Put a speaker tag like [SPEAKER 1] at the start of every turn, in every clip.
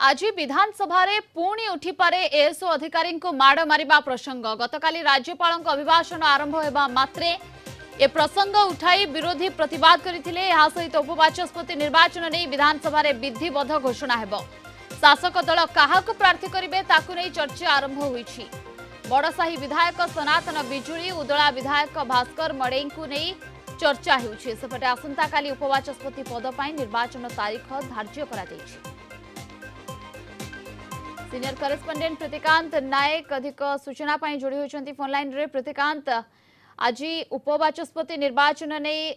[SPEAKER 1] आज विधानसभा रे पुणी उठी पारे एएसओ अधिकारी को माड़ मारिबा प्रसंग गतकाली राज्यपाल अभिभाषण आरंभ होगा मात्रे ए प्रसंग उठाई विरोधी प्रतिवाद करथिले। या सहित उपबाचस्पति निर्वाचन नहीं विधानसभा रे विधिबद्ध घोषणा हेबो। शासक दल काहाकु प्रार्थी करिवे ताकु नै चर्चा आरंभ होईछि। बड़साही विधायक सनातन बिजुली उदला विधायक भास्कर मड़ेई को नहीं चर्चा हेउछि। सेपटे आसंता काली उपबाचस्पति पद पई निर्वाचन तारीख धार्य करा दैछि। सीनियर करेस्पोंडेंट प्रतिकांत नायक अधिक सूचना पाई जोड़ी होती फोन लाइन रे। प्रतिकांत, आज उपबाचस्पति निर्वाचन नहीं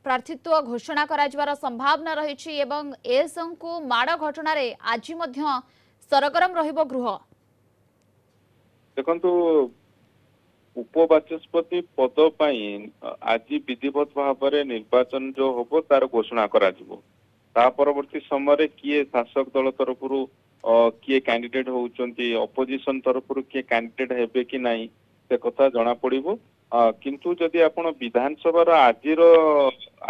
[SPEAKER 1] प्रार्थित्व घोषणा करार संभावना रही एवं एएसओ को माड़ घटन आज सरगरम रहिबो गृह।
[SPEAKER 2] देखंतु उपबाचस्पति पद पई आज विधिवत भाव में निर्वाचन जो होबो तार घोषणा करा जिवो। ता परवर्ती समय किए शासक दल तरफ किए कैंडिडेट होउचंती ऑपोजिशन तरफ किए कैंडिडेट हेबे कि नहीं से कथा जना पड़िबो। किंतु जदि आपण विधानसभा आजिर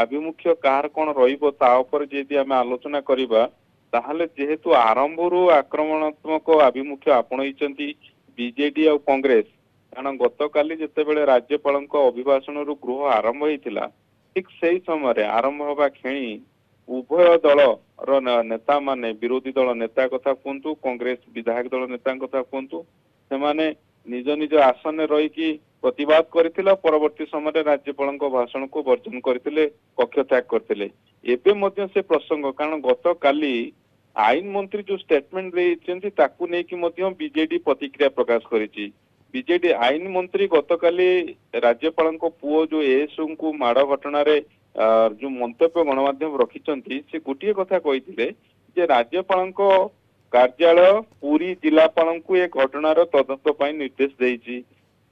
[SPEAKER 2] आभिमुख्य कार कोन रहिबो ता ऊपर जदि आमे आलोचना करिबा ताहले जेहेतु आरंभरू आक्रमणात्मक आभिमुख्य आपणइचंती बीजेडी और कांग्रेस। कारण गतकाली जेतेबेले राज्यपाल अभिभाषण गृह आरंभ होइतिला ठीक सही समय आरंभ होबा खेणी उभय दल नेता माने विरोधी दल नेता कथा कहतु कांग्रेस विधायक दल नेता कथा कहतु से निज निज आसन रही प्रतिवाद करथिला। परवर्ती समय राज्यपाल भाषण को वर्जन करथिले, कक्ष त्याग करथिले। एबे मध्य से प्रसंग कारण गत काली आईन मंत्री जो स्टेटमेंट देइछन्ती ताकू नै कि मध्य बीजेडी प्रतिक्रिया प्रकाश करिछि। बीजेडी आईन मंत्री गत काली राज्यपाल पुओ जो एएसओ को माड़ घटना रे जो मंतव्य गणमाध्यम रखिचंती से गोटे कथा कही जे राज्यपाल कार्यालय पूरी जिलापाल को एक घटनार तदंत पाई निर्देश देइछि।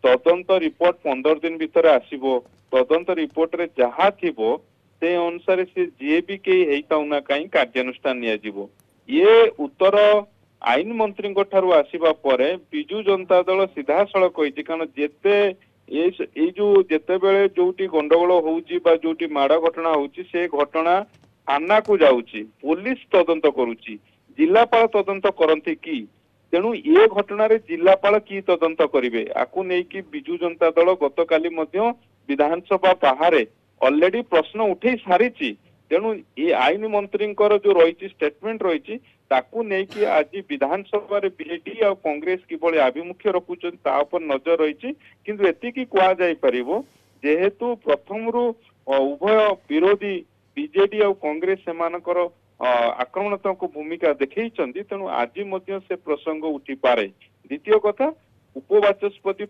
[SPEAKER 2] तदंत रिपोर्ट 15 दिन भीतर आसीबो। तदंत रिपोर्ट रे जहा थिबो से अनुसार से जे भी के हेइताउना काई कार्यानुष्ठान निया जिवो। ये उत्तर आईन मंत्री को ठारू आसीबा परे बिजू जनता दल सीधा सड़क कहिछि। कारण जेते ये जो जेते बेले जोटी गंडगोल होउची बा जोटी माड़ा घटना होउची से घटना थाना को जाउची, पुलिस तदंत करूची, जिलापाल तदंत करंती कि तेणु ये घटना रे जिलापाल की तदंत करिवे आकु नै कि बिजू जनता दल गतकाली मध्य विधानसभा बाहर ऑलरेडी प्रश्न उठे सारिची। तेणु ये आईन मंत्री जो रही स्टेटमेंट रही ताकू नहीं कि आज विधानसभा बीजेडी और कांग्रेस किभली आभिमुख्य रखुचन ता ऊपर नजर रही। किंतु एतिकी कहा जाई परिबो जेहेतु प्रथमरु उभय विरोधी बीजेडी और कांग्रेस सेमानकर आक्रमणात्मक भूमिका देखैचंती तेणु आज मध्य से प्रसंग उठी पारे। द्वितीय कथा उपबाचस्पति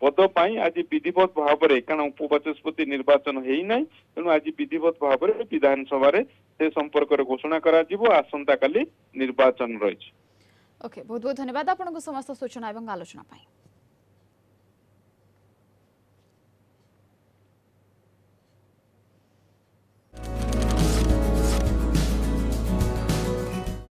[SPEAKER 2] पद पाई आज विधिवत भाव में कारण उपबाचस्पति निर्वाचन है ना तेणु आज विधिवत भाव में विधानसभा से संपर्क घोषणा करा जिवो। आसंता काली निर्वाचन रही।
[SPEAKER 1] ओके, बहुत बहुत धन्यवाद आपको समस्त सूचना और आलोचना पाई।